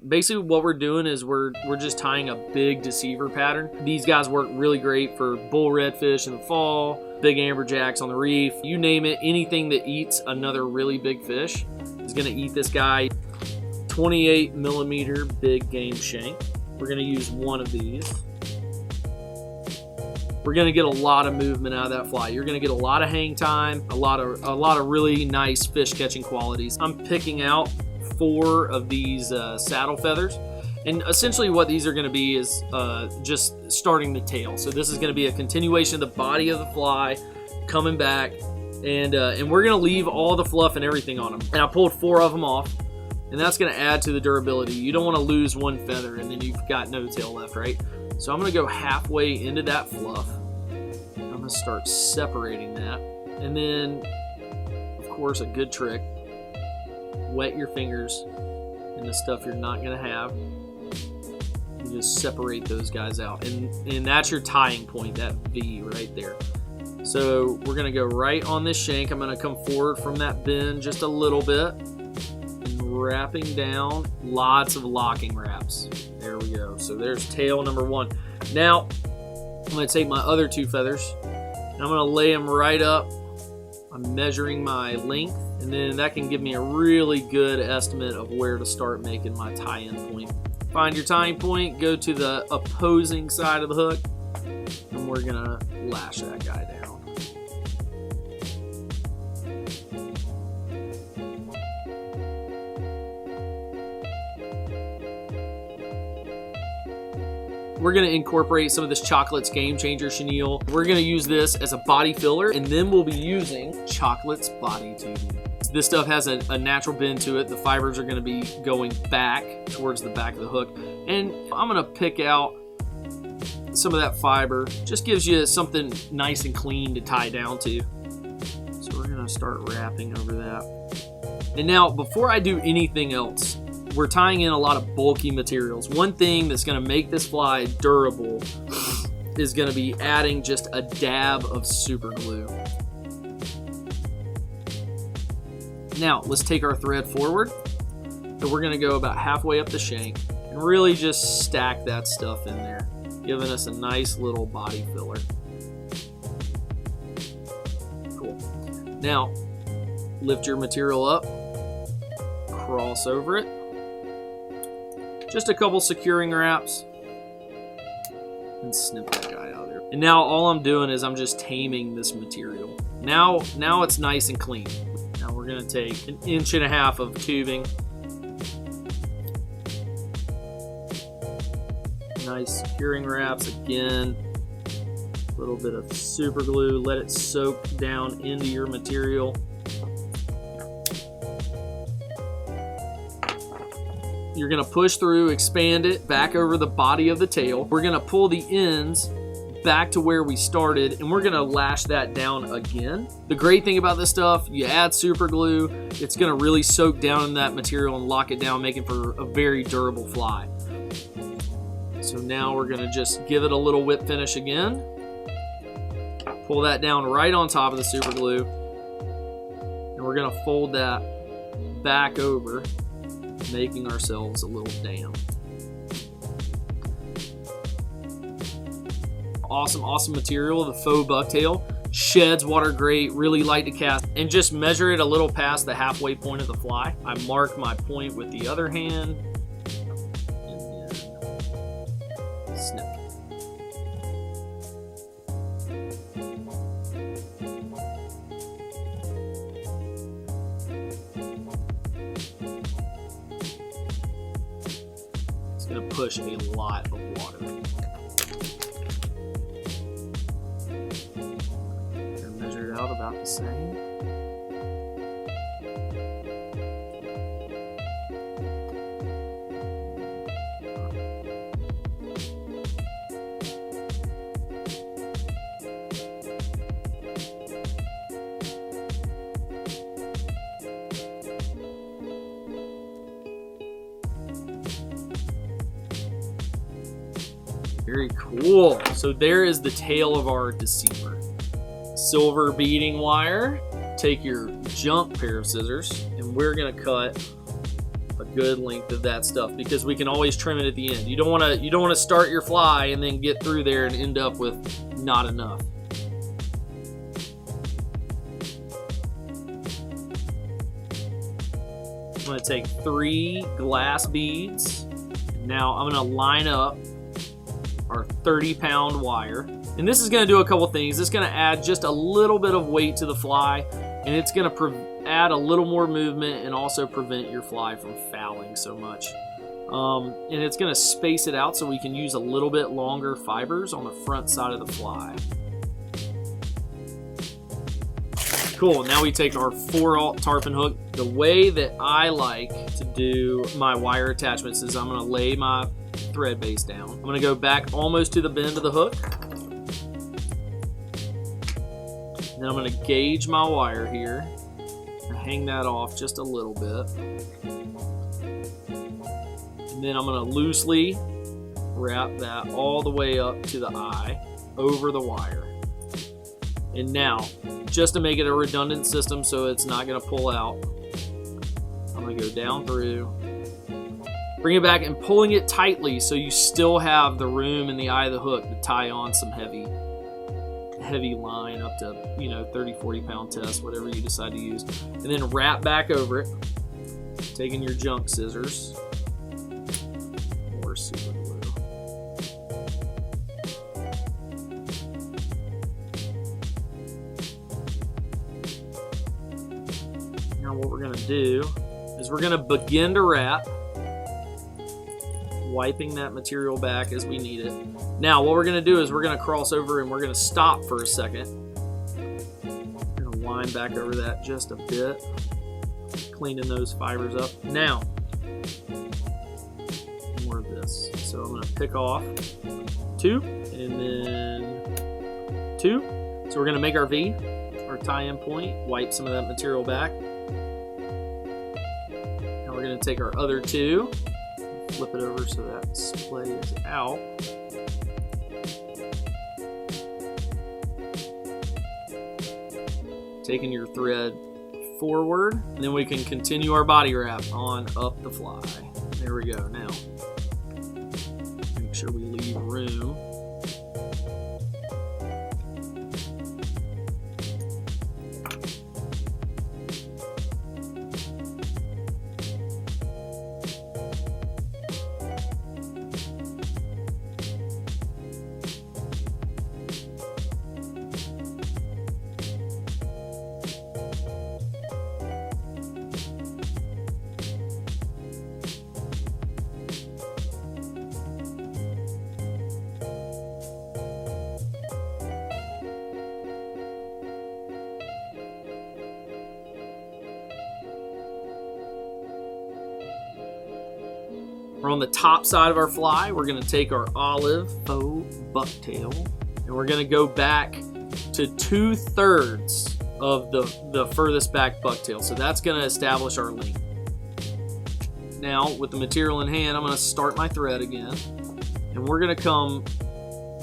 Basically what we're doing is we're just tying a big deceiver pattern. These guys work really great for bull redfish in the fall, big amberjacks on the reef, you name it. Anything that eats another really big fish is going to eat this guy. 28 millimeter Big Game Shank. We're going to use one of these. We're going to get a lot of movement out of that fly. You're going to get a lot of hang time, a lot of really nice fish catching qualities. I'm picking out 4 of these saddle feathers, and essentially what these are going to be is just starting the tail. So this is going to be a continuation of the body of the fly coming back, and we're going to leave all the fluff and everything on them. And I pulled 4 of them off, and that's going to add to the durability. You don't want to lose one feather and then you've got no tail left, right? So I'm going to go halfway into that fluff. I'm going to start separating that, and then of course a good trick, wet your fingers in the stuff you're not going to have. You just separate those guys out, and that's your tying point, that V right there. So we're going to go right on this shank. I'm going to come forward from that bend just a little bit and wrapping down, lots of locking wraps. There we go. So there's tail number 1. Now I'm going to take my other 2 feathers and I'm going to lay them right up. I'm measuring my length, and then that can give me a really good estimate of where to start making my tie-in point. Find your tying point, go to the opposing side of the hook, and we're gonna lash that guy down. We're going to incorporate some of this Chocolate's Game Changer chenille. We're going to use this as a body filler, and then we'll be using Chocolate's body tubing. This stuff has a natural bend to it. The fibers are going to be going back towards the back of the hook, and I'm going to pick out some of that fiber. Just gives you something nice and clean to tie down to. So we're going to start wrapping over that. And now, before I do anything else, we're tying in a lot of bulky materials. One thing that's going to make this fly durable is going to be adding just a dab of super glue. Now let's take our thread forward, and we're going to go about halfway up the shank and really just stack that stuff in there, giving us a nice little body filler. Cool. Now lift your material up, cross over it, just a couple securing wraps, and snip that guy out of there. And now all I'm doing is I'm just taming this material. Now it's nice and clean. Now we're going to take 1.5 inches of tubing. Nice securing wraps again. A little bit of super glue. Let it soak down into your material. You're going to push through, expand it back over the body of the tail. We're going to pull the ends back to where we started, and we're going to lash that down again. The great thing about this stuff, you add super glue, it's going to really soak down in that material and lock it down, making for a very durable fly. So now we're going to just give it a little whip finish again. Pull that down right on top of the super glue, and we're going to fold that back over, making ourselves a little dam. Awesome material, the faux bucktail. Sheds water great, really light to cast, and just measure it a little past the halfway point of the fly. I mark my point with the other hand, and then snip. It's going to push a lot of water. And measure it out about the same. Very cool. So there is the tail of our deceiver. Silver beading wire. Take your junk pair of scissors, and we're gonna cut a good length of that stuff, because we can always trim it at the end. You don't want to start your fly and then get through there and end up with not enough. I'm going to take 3 glass beads. Now I'm going to line up our 30-pound wire. And this is going to do a couple things. It's going to add just a little bit of weight to the fly, and it's going to add a little more movement and also prevent your fly from fouling so much. And it's going to space it out so we can use a little bit longer fibers on the front side of the fly. Cool, now we take our 4/0 tarpon hook. The way that I like to do my wire attachments is I'm going to lay my thread base down. I'm going to go back almost to the bend of the hook. Then I'm going to gauge my wire here and hang that off just a little bit. And then I'm going to loosely wrap that all the way up to the eye over the wire. And now, just to make it a redundant system so it's not going to pull out, I'm going to go down through, bring it back and pulling it tightly so you still have the room in the eye of the hook to tie on some heavy line up to, 30-40 pound test, whatever you decide to use. And then wrap back over it, taking your junk scissors or super glue. Now what we're going to do is we're going to begin to wrap, wiping that material back as we need it. Now what we're going to do is we're going to cross over and we're going to stop for a second. We're going to wind back over that just a bit, cleaning those fibers up. Now, more of this. So I'm going to pick off 2 and then 2. So we're going to make our V, our tie-in point, wipe some of that material back. Now we're going to take our other 2, flip it over so that splay is out. Taking your thread forward, and then we can continue our body wrap on up the fly. There we go. Now, make sure we leave room. We're on the top side of our fly. We're going to take our olive faux bucktail and we're going to go back to 2/3 of the furthest back bucktail. So that's going to establish our length. Now with the material in hand, I'm going to start my thread again, and we're going to come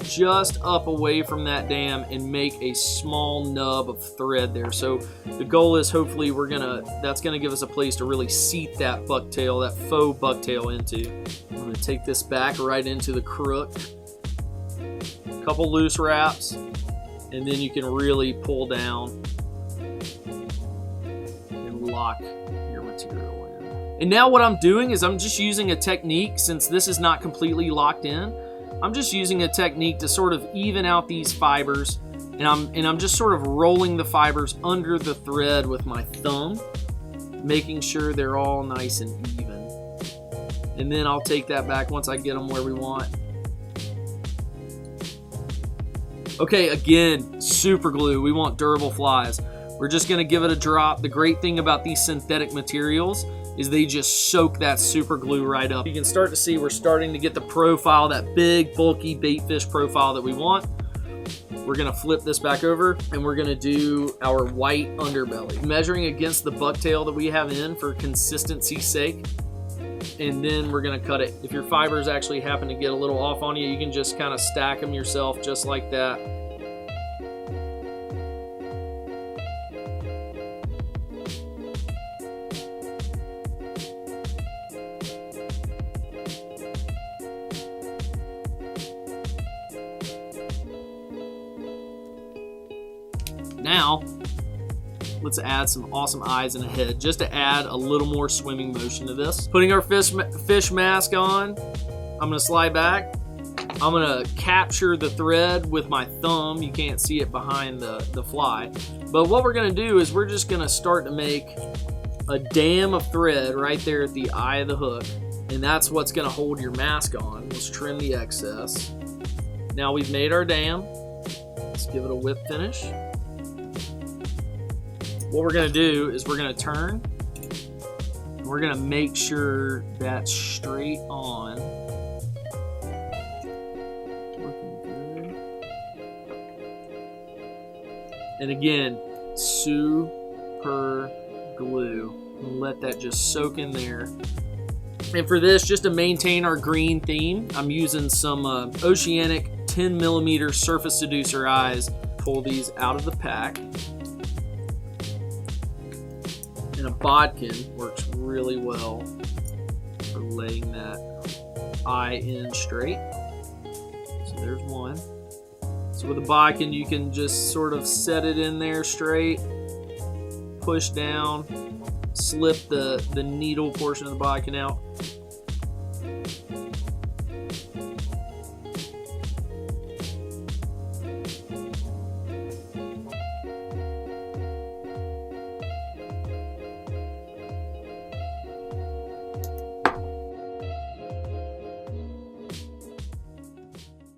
just up away from that dam and make a small nub of thread there. So the goal is hopefully that's gonna give us a place to really seat that bucktail, that faux bucktail into. I'm gonna take this back right into the crook, a couple loose wraps, and then you can really pull down and lock your material in. And now what I'm doing is I'm just using a technique, since this is not completely locked in, I'm just using a technique to sort of even out these fibers, and I'm just sort of rolling the fibers under the thread with my thumb, making sure they're all nice and even. And then I'll take that back once I get them where we want. Okay, again, super glue. We want durable flies. We're just gonna give it a drop. The great thing about these synthetic materials is they just soak that super glue right up. You can start to see we're starting to get the profile, that big, bulky bait fish profile that we want. We're gonna flip this back over and we're gonna do our white underbelly. Measuring against the bucktail that we have in for consistency's sake, and then we're gonna cut it. If your fibers actually happen to get a little off on you, you can just kind of stack them yourself just like that. Now, let's add some awesome eyes and a head just to add a little more swimming motion to this. Putting our fish mask on, I'm gonna slide back. I'm gonna capture the thread with my thumb. You can't see it behind the fly. But what we're gonna do is we're just gonna start to make a dam of thread right there at the eye of the hook. And that's what's gonna hold your mask on. Let's trim the excess. Now we've made our dam. Let's give it a whip finish. What we're gonna do is we're gonna turn. And we're gonna make sure that's straight on. And again, super glue. And let that just soak in there. And for this, just to maintain our green theme, I'm using some Oceanic 10mm Surface Seducer eyes. Pull these out of the pack. And a bodkin works really well for laying that eye in straight. So there's one. So with a bodkin, you can just sort of set it in there straight, push down, slip the needle portion of the bodkin out.